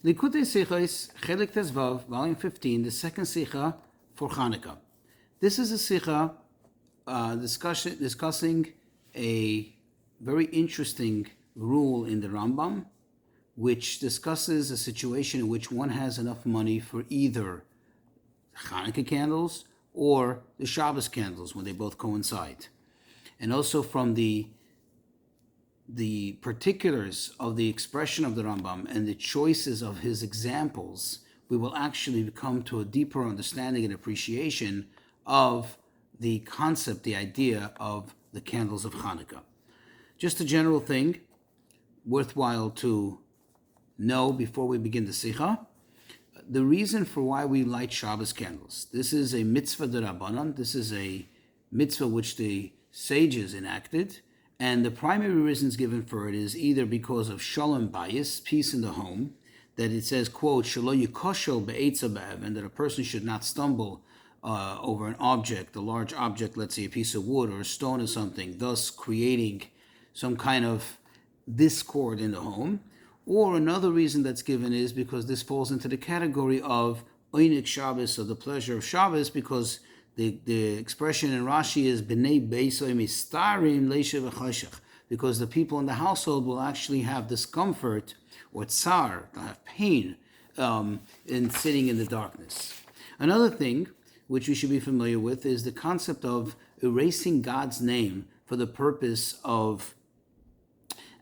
Likutei Sichos, Chelik Tezvav, volume 15, the second Sicha for Chanukah. This is a Sicha discussing a very interesting rule in the Rambam, which discusses a situation in which one has enough money for either Chanukah candles or the Shabbos candles when they both coincide. And also from the particulars of the expression of the Rambam and the choices of his examples, we will actually come to a deeper understanding and appreciation of the concept, the idea of the candles of Chanukah. Just a general thing worthwhile to know before we begin the Sicha. The reason for why we light Shabbos candles. This is a mitzvah d'Rabbanan. This is a mitzvah which the sages enacted. And the primary reasons given for it is either because of shalom bayis, peace in the home, that it says, quote, shelo yikoshel be'etza be'evan, that a person should not stumble over an object, a large object, let's say a piece of wood or a stone or something, thus creating some kind of discord in the home. Or another reason that's given is because this falls into the category of oinik Shabbos, or the pleasure of Shabbos, because the expression in Rashi is b'nei beisoy mistarim leishe v'chashach, because the people in the household will actually have discomfort or tsar, they'll have pain in sitting in the darkness. Another thing which we should be familiar with is the concept of erasing God's name for the purpose of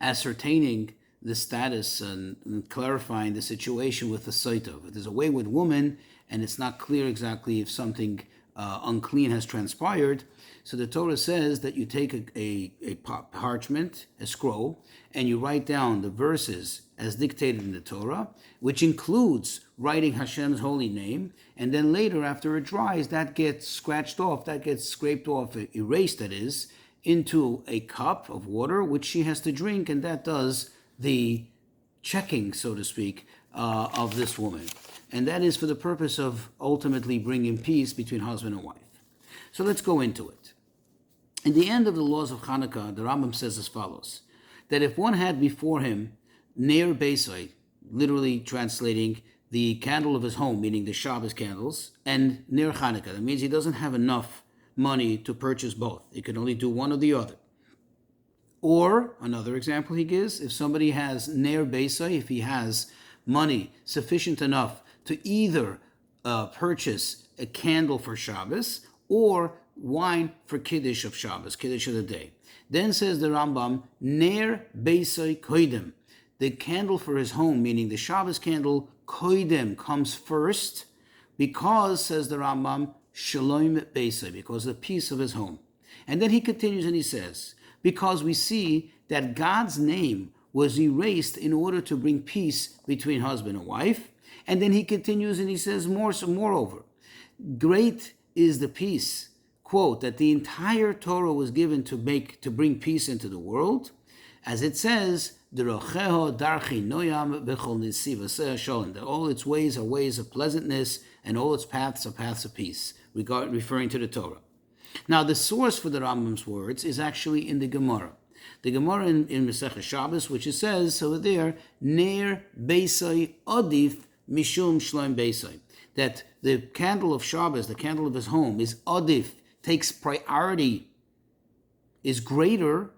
ascertaining the status and clarifying the situation with the saitov. If there's a wayward woman and it's not clear exactly if something unclean has transpired, so the Torah says that you take a parchment, a scroll, and you write down the verses as dictated in the Torah, which includes writing Hashem's holy name, and then later, after it dries, that gets scratched off, that gets scraped off, erased, that is, into a cup of water, which she has to drink, and that does the checking, so to speak, of this woman. And that is for the purpose of ultimately bringing peace between husband and wife. So let's go into it. In the end of the laws of Chanukah, the Rambam says as follows, that if one had before him Ner Beisai, literally translating the candle of his home, meaning the Shabbos candles, and Ner Chanukah, that means he doesn't have enough money to purchase both. He can only do one or the other. Or, another example he gives, if somebody has Ner Beisai, if he has money sufficient enough to either purchase a candle for Shabbos or wine for Kiddush of Shabbos, Kiddush of the day. Then says the Rambam, Ner Beisai Koidem, the candle for his home, meaning the Shabbos candle, Koidem, comes first, because, says the Rambam, Shalom Beisai, because of the peace of his home. And then he continues and he says, because we see that God's name was erased in order to bring peace between husband and wife. And then he continues and he says, moreover, great is the peace, quote, that the entire Torah was given to bring peace into the world. As it says, that all its ways are ways of pleasantness and all its paths are paths of peace, referring to the Torah. Now, the source for the Rambam's words is actually in the Gemara. The Gemara in Masechah Shabbos, which it says over there, Ner Beisai Adif Mishum Shloim Beisai, that the candle of Shabbos, the candle of his home, is Adif, takes priority, is greater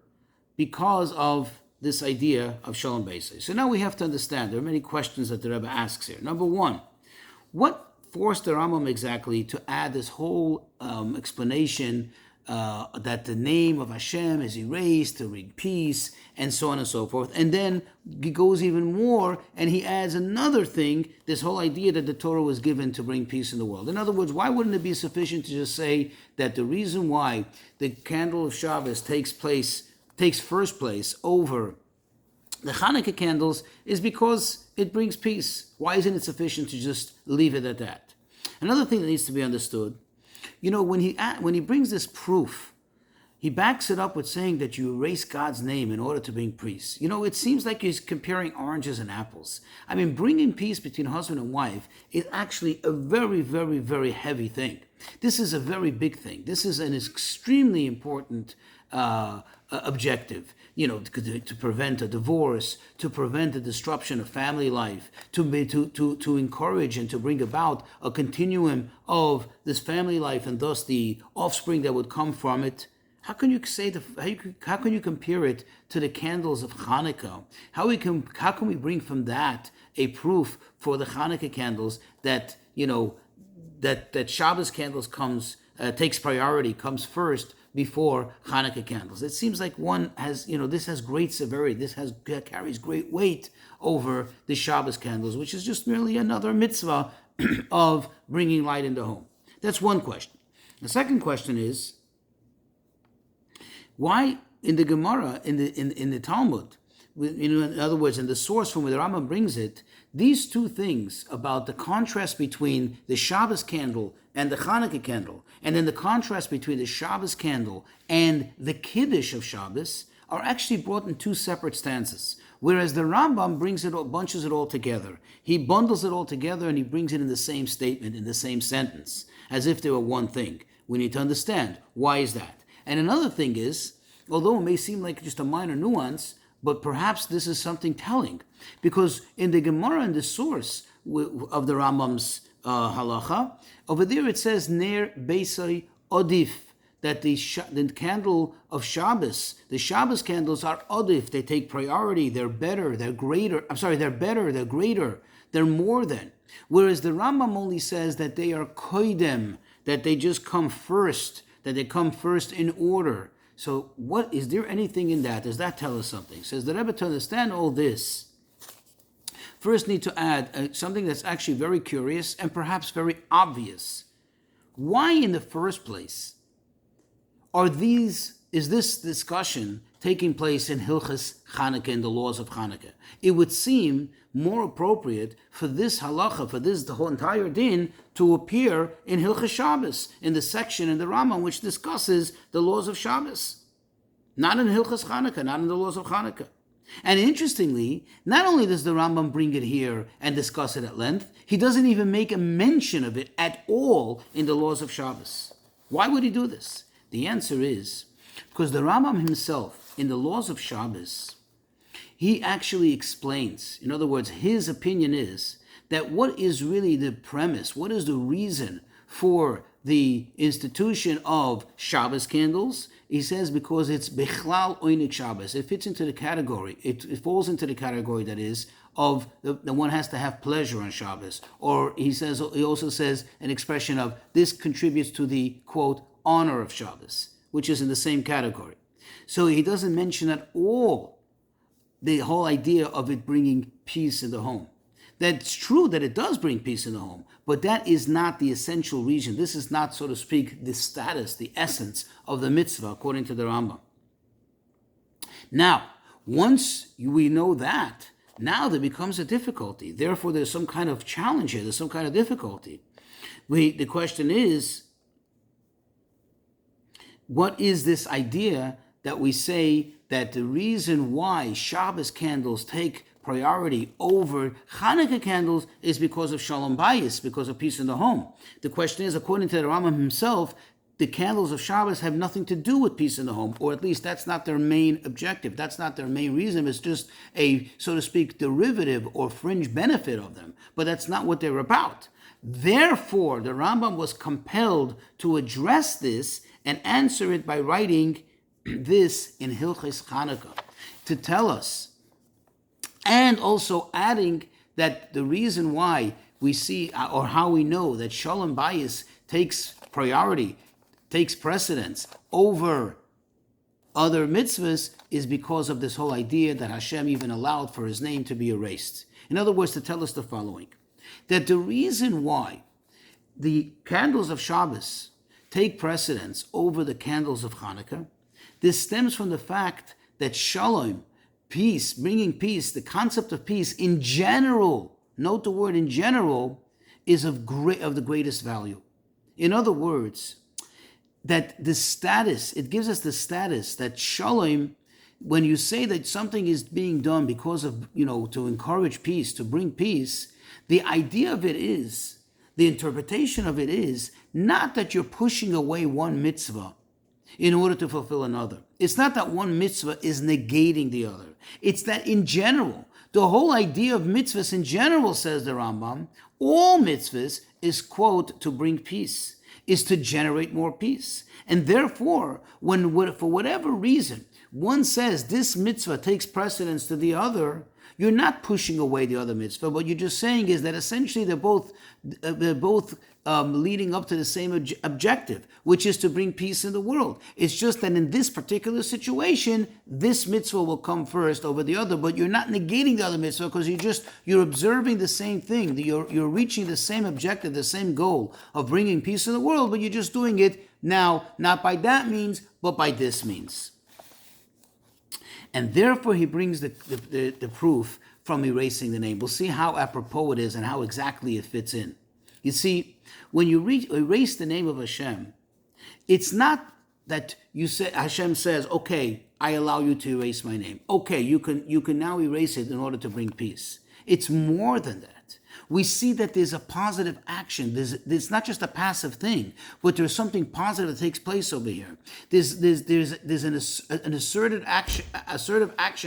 because of this idea of Shalom Beisai. So now we have to understand, there are many questions that the Rebbe asks here. Number one, what forced the Rambam exactly to add this whole explanation that the name of Hashem is erased to bring peace, and so on and so forth. And then he goes even more, and he adds another thing, this whole idea that the Torah was given to bring peace in the world. In other words, why wouldn't it be sufficient to just say that the reason why the candle of Shabbos takes first place over the Chanukah candles is because it brings peace? Why isn't it sufficient to just leave it at that? Another thing that needs to be understood, when he brings this proof, he backs it up with saying that you erase God's name in order to bring peace. It seems like he's comparing oranges and apples. I mean, bringing peace between husband and wife is actually a very, very, very heavy thing. This is a very big thing. This is an extremely important objective. To prevent a divorce, to prevent the disruption of family life, to encourage and to bring about a continuum of this family life and thus the offspring that would come from it. How can you say how can you compare it to the candles of Chanukah? How can we bring from that a proof for the Chanukah candles that that Shabbos candles takes priority, comes first before Chanukah candles? It seems like one has, this has great severity. This carries great weight over the Shabbos candles, which is just merely another mitzvah of bringing light into home. That's one question. The second question is, why in the Gemara, in the Talmud, in other words, in the source from where the Rambam brings it, these two things about the contrast between the Shabbos candle and the Chanukah candle, and then the contrast between the Shabbos candle and the Kiddush of Shabbos, are actually brought in two separate stanzas. Whereas the Rambam bunches it all together. He bundles it all together and he brings it in the same statement, in the same sentence, as if they were one thing. We need to understand, why is that? And another thing is, although it may seem like just a minor nuance, but perhaps this is something telling. Because in the Gemara, in the source of the Rambam's halacha, over there it says, Ner Beisai Odif, that the candle of Shabbos, the Shabbos candles are Odif, they take priority, they're better, they're greater, they're greater, they're more than. Whereas the Rambam only says that they are Koidem, that they just come first, that they come first in order. So is there anything in that? Does that tell us something? Says the Rebbe, to understand all this, first need to add something that's actually very curious and perhaps very obvious. Why in the first place is this discussion taking place in Hilchas Chanukah, in the laws of Chanukah? It would seem more appropriate for this halacha, for the whole entire din, to appear in Hilchas Shabbos, in the section in the Rambam which discusses the laws of Shabbos. Not in Hilchas Chanukah, not in the laws of Chanukah. And interestingly, not only does the Rambam bring it here and discuss it at length, he doesn't even make a mention of it at all in the laws of Shabbos. Why would he do this? The answer is because the Rambam himself, in the laws of Shabbos, he actually explains, in other words, his opinion is that what is really the premise, what is the reason for the institution of Shabbos candles? He says because it's Bechlal Oinik Shabbos. It fits into the category, it falls into the category, that is, of the one has to have pleasure on Shabbos. Or he also says an expression of this contributes to the, quote, honor of Shabbos, which is in the same category. So he doesn't mention at all the whole idea of it bringing peace in the home. That's true that it does bring peace in the home, but that is not the essential reason. This is not, so to speak, the status, the essence of the mitzvah, according to the Rambam. Now, once we know that, now there becomes a difficulty. Therefore, there's some kind of challenge here. There's some kind of difficulty. The question is, what is this idea that we say that the reason why Shabbos candles take priority over Chanukah candles is because of Shalom Bayis, because of peace in the home? The question is, according to the Rambam himself, the candles of Shabbos have nothing to do with peace in the home, or at least that's not their main objective. That's not their main reason. It's just a, so to speak, derivative or fringe benefit of them. But that's not what they're about. Therefore, the Rambam was compelled to address this and answer it by writing this in Hilchos Chanukah to tell us, and also adding that the reason why we see, or how we know that Shalom Bayis takes priority, takes precedence over other mitzvahs, is because of this whole idea that Hashem even allowed for his name to be erased. In other words, to tell us the following, that the reason why the candles of Shabbos take precedence over the candles of Chanukah, this stems from the fact that Shalom, peace, bringing peace, the concept of peace in general, note the word in general, is of the greatest value. In other words, that the status, it gives us the status that Shalom, when you say that something is being done because of, to encourage peace, to bring peace, the idea of it is, the interpretation of it is, not that you're pushing away one mitzvah, in order to fulfill another. It's not that one mitzvah is negating the other. It's that in general, the whole idea of mitzvahs in general, says the Rambam, all mitzvahs is, quote, to bring peace, is to generate more peace. And therefore, when for whatever reason, one says this mitzvah takes precedence to the other, you're not pushing away the other mitzvah. What you're just saying is that essentially they're both leading up to the same objective, which is to bring peace in the world. It's just that in this particular situation, this mitzvah will come first over the other, but you're not negating the other mitzvah because you're observing the same thing. You're reaching the same objective, the same goal of bringing peace in the world, but you're just doing it now, not by that means, but by this means. And therefore he brings the proof from erasing the name. We'll see how apropos it is and how exactly it fits in. You see, when you erase the name of Hashem, it's not that you say Hashem says, okay, I allow you to erase my name. Okay, you can now erase it in order to bring peace. It's more than that. We see that there's a positive action. There's not just a passive thing, but there's something positive that takes place over here. There's an assertive action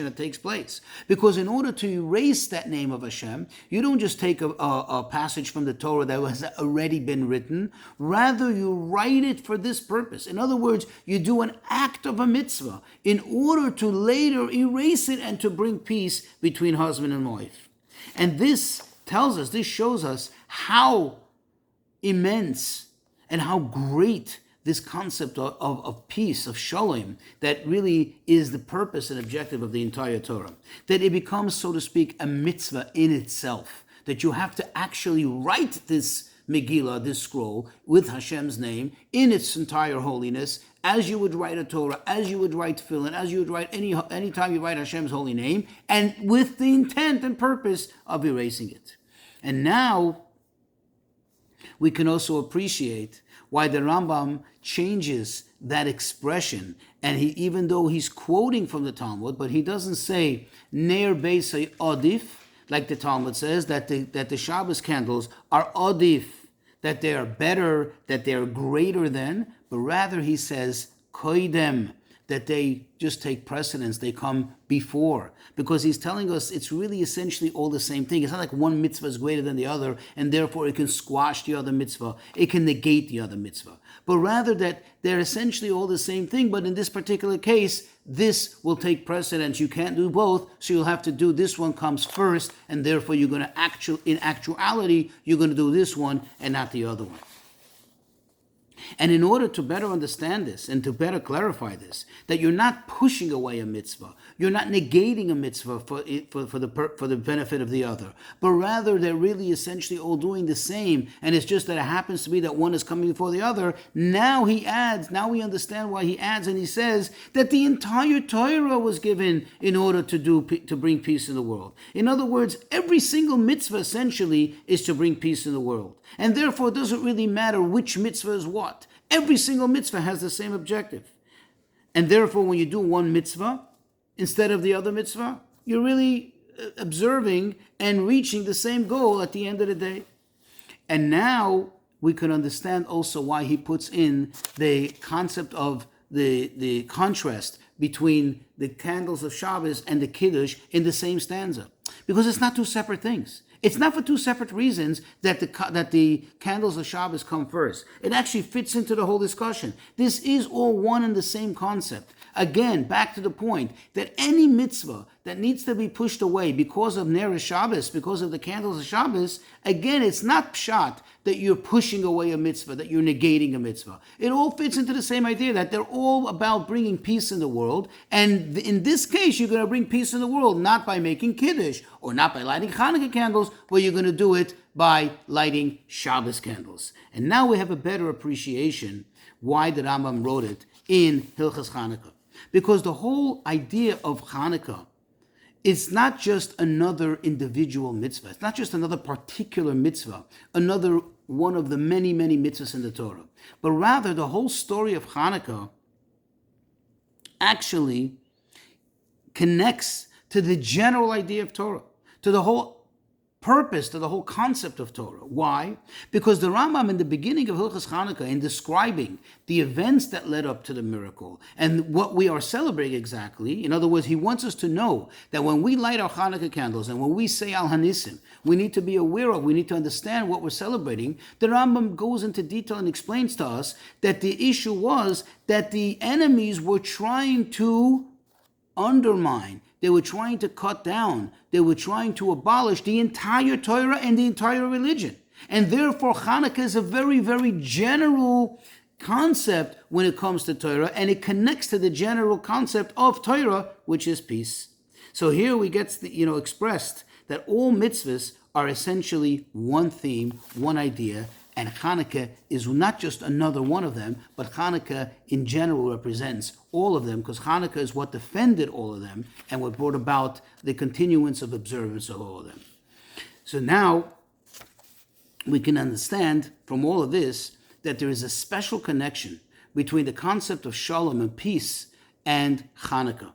that takes place. Because in order to erase that name of Hashem, you don't just take a passage from the Torah that has already been written. Rather, you write it for this purpose. In other words, you do an act of a mitzvah in order to later erase it and to bring peace between husband and wife. And this shows us how immense and how great this concept of peace, of shalom, that really is the purpose and objective of the entire Torah. That it becomes, so to speak, a mitzvah in itself. That you have to actually write this Megillah, this scroll, with Hashem's name in its entire holiness, as you would write a Torah, as you would write tefillin, as you would write any time you write Hashem's holy name, and with the intent and purpose of erasing it. And now we can also appreciate why the Rambam changes that expression, and even though he's quoting from the Talmud, but he doesn't say Ner Beisai Odif, like the Talmud says, that the Shabbos candles are Odif, that they are better, that they are greater than, but rather he says Koidem, that they just take precedence, they come before. Because he's telling us it's really essentially all the same thing. It's not like one mitzvah is greater than the other, and therefore it can squash the other mitzvah, it can negate the other mitzvah. But rather that they're essentially all the same thing, but in this particular case, this will take precedence. You can't do both, so you'll have to do this one comes first, and therefore you're going to in actuality, you're going to do this one and not the other one. And in order to better understand this and to better clarify this, that you're not pushing away a mitzvah, you're not negating a mitzvah for the benefit of the other, but rather they're really essentially all doing the same, and it's just that it happens to be that one is coming before the other. Now we understand why he adds, and he says that the entire Torah was given in order to bring peace in the world. In other words, every single mitzvah essentially is to bring peace in the world. And therefore, it doesn't really matter which mitzvah is what. Every single mitzvah has the same objective. And therefore, when you do one mitzvah instead of the other mitzvah, you're really observing and reaching the same goal at the end of the day. And now we can understand also why he puts in the concept of the contrast between the candles of Shabbos and the Kiddush in the same stanza. Because it's not two separate things. It's not for two separate reasons that the candles of Shabbos come first. It actually fits into the whole discussion. This is all one and the same concept. Again, back to the point that any mitzvah that needs to be pushed away because of Ner Shabbos, because of the candles of Shabbos, again, it's not pshat that you're pushing away a mitzvah, that you're negating a mitzvah. It all fits into the same idea that they're all about bringing peace in the world. And in this case, you're going to bring peace in the world, not by making Kiddush or not by lighting Chanukah candles, but you're going to do it by lighting Shabbos candles. And now we have a better appreciation why the Rambam wrote it in Hilchas Chanukah. Because the whole idea of Chanukah is not just another individual mitzvah. It's not just another particular mitzvah, another one of the many, many mitzvahs in the Torah. But rather, the whole story of Chanukah actually connects to the general idea of Torah, to the whole purpose to the whole concept of Torah. Why? Because the Rambam in the beginning of Hilchos Chanukah, in describing the events that led up to the miracle and what we are celebrating exactly, in other words, he wants us to know that when we light our Chanukah candles and when we say Al Hanisim, we need to be aware of, we need to understand what we're celebrating. The Rambam goes into detail and explains to us that the issue was that the enemies were trying to undermine, they were trying to cut down, they were trying to abolish the entire Torah and the entire religion. And therefore, Chanukah is a very, very general concept when it comes to Torah, and it connects to the general concept of Torah, which is peace. So here we get expressed that all mitzvahs are essentially one theme, one idea, and Chanukah is not just another one of them, but Chanukah in general represents all of them, because Chanukah is what defended all of them and what brought about the continuance of observance of all of them. So now we can understand from all of this that there is a special connection between the concept of shalom and peace and Chanukah.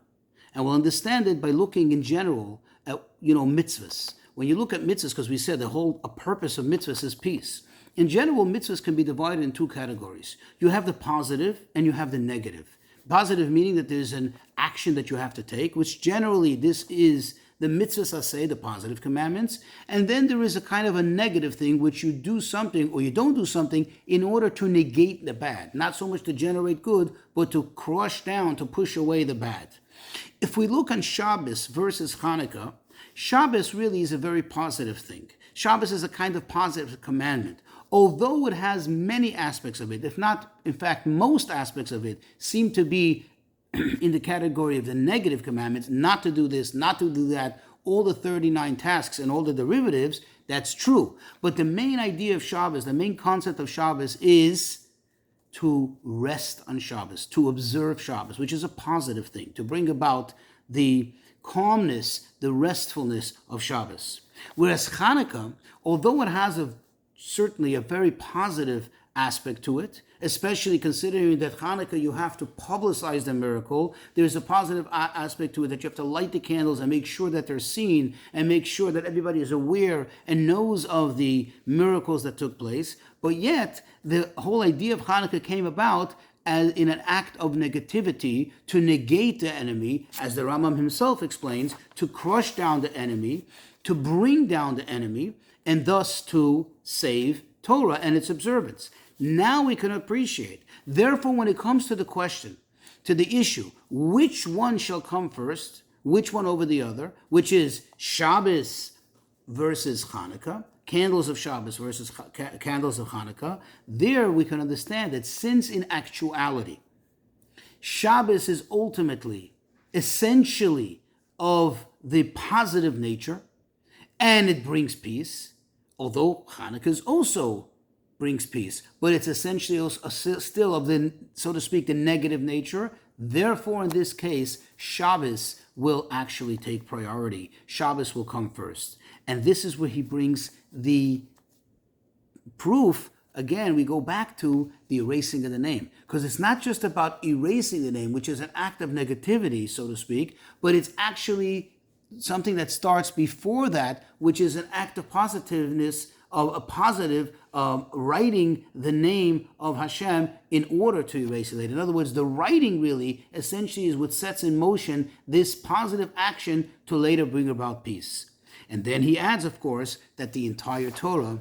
And we'll understand it by looking in general at mitzvahs. When you look at mitzvahs, because we said the whole purpose of mitzvahs is peace. In general, mitzvahs can be divided in two categories. You have the positive and you have the negative. Positive meaning that there's an action that you have to take, which generally this is the mitzvahs aseh, the positive commandments. And then there is a kind of a negative thing, which you do something or you don't do something in order to negate the bad. Not so much to generate good, but to crush down, to push away the bad. If we look on Shabbos versus Chanukah, Shabbos really is a very positive thing. Shabbos is a kind of positive commandment. Although it has many aspects of it, if not, in fact, most aspects of it seem to be in the category of the negative commandments, not to do this, not to do that, all the 39 tasks and all the derivatives, that's true. But the main idea of Shabbos, the main concept of Shabbos is to rest on Shabbos, to observe Shabbos, which is a positive thing, to bring about the calmness, the restfulness of Shabbos. Whereas Chanukah, although it has certainly a very positive aspect to it, especially considering that Chanukah, you have to publicize the miracle. There's a positive aspect to it that you have to light the candles and make sure that they're seen and make sure that everybody is aware and knows of the miracles that took place. But yet, the whole idea of Chanukah came about as in an act of negativity to negate the enemy, as the Rambam himself explains, to crush down the enemy, to bring down the enemy, and thus to save Torah and its observance. Now we can appreciate. Therefore, when it comes to the question, to the issue, which one shall come first, which one over the other, which is Shabbos versus Chanukah, candles of Shabbos versus candles of Chanukah, there we can understand that since in actuality, Shabbos is ultimately, essentially of the positive nature, and it brings peace, although Chanukah also brings peace, but it's essentially still of the, so to speak, the negative nature. Therefore, in this case, Shabbos will actually take priority. Shabbos will come first. And this is where he brings the proof. Again, we go back to the erasing of the name, because it's not just about erasing the name, which is an act of negativity, so to speak, but it's actually something that starts before that, which is an act of positiveness, of a positive writing the name of Hashem in order to erase it. In other words, the writing really essentially is what sets in motion this positive action to later bring about peace. And then he adds, of course, that the entire Torah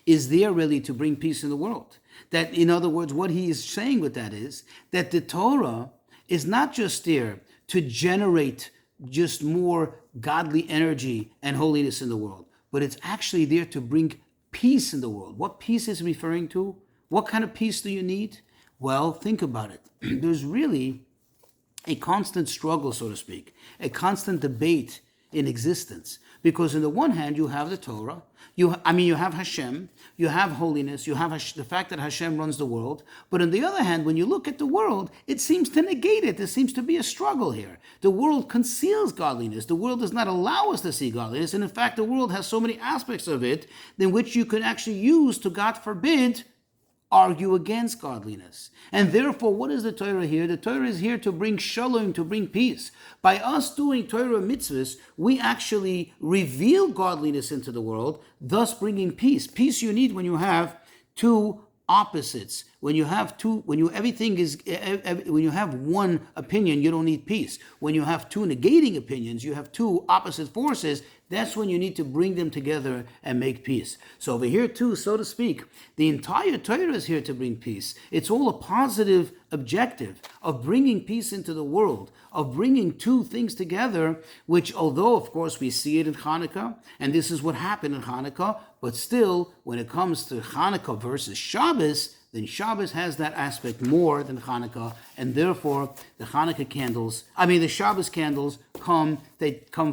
is there really to bring peace in the world. That, in other words, what he is saying with that is that the Torah is not just there to generate just more godly energy and holiness in the world, but it's actually there to bring peace in the world. What peace is referring to? What kind of peace do you need? Well, think about it. There's really a constant struggle, so to speak, a constant debate in existence. Because on the one hand, you have the Torah, you have Hashem, you have holiness, you have the fact that Hashem runs the world. But on the other hand, when you look at the world, it seems to negate it. There seems to be a struggle here. The world conceals godliness. The world does not allow us to see godliness. And in fact, the world has so many aspects of it in which you can actually use to, God forbid, argue against godliness. And therefore, what is the Torah here? The Torah is here to bring shalom, to bring peace. By us doing Torah mitzvahs, we actually reveal godliness into the world, thus bringing peace. Peace you need when you have two opposites. When you have when you have one opinion, you don't need peace. When you have two negating opinions, you have two opposite forces, that's when you need to bring them together and make peace. So over here too, so to speak, the entire Torah is here to bring peace. It's all a positive objective of bringing peace into the world, of bringing two things together, which although of course we see it in Chanukah, and this is what happened in Chanukah, but still when it comes to Chanukah versus Shabbos, then Shabbos has that aspect more than Chanukah, and therefore the Shabbos candles come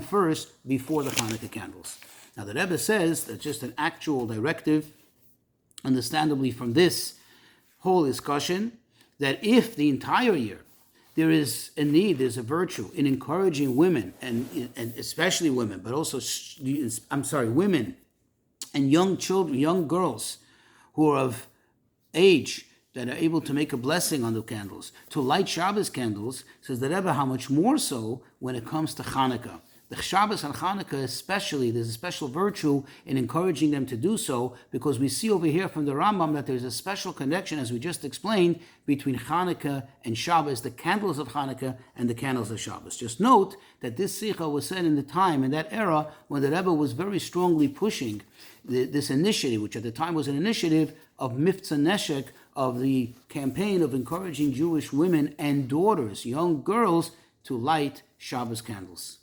first before the Chanukah candles. Now the Rebbe says that's just an actual directive, understandably from this whole discussion, that if the entire year there is a need, there's a virtue in encouraging women, and especially women, but also, women and young children, young girls who are of age that are able to make a blessing on the candles, to light Shabbos candles, says the Rebbe, how much more so when it comes to Chanukah. The Shabbos and Chanukah especially, there's a special virtue in encouraging them to do so, because we see over here from the Rambam that there's a special connection, as we just explained, between Chanukah and Shabbos, the candles of Chanukah and the candles of Shabbos. Just note that this Sicha was said in the time, in that era, when the Rebbe was very strongly pushing this initiative, which at the time was an initiative of Miftzah Neshek, of the campaign of encouraging Jewish women and daughters, young girls, to light Shabbos candles.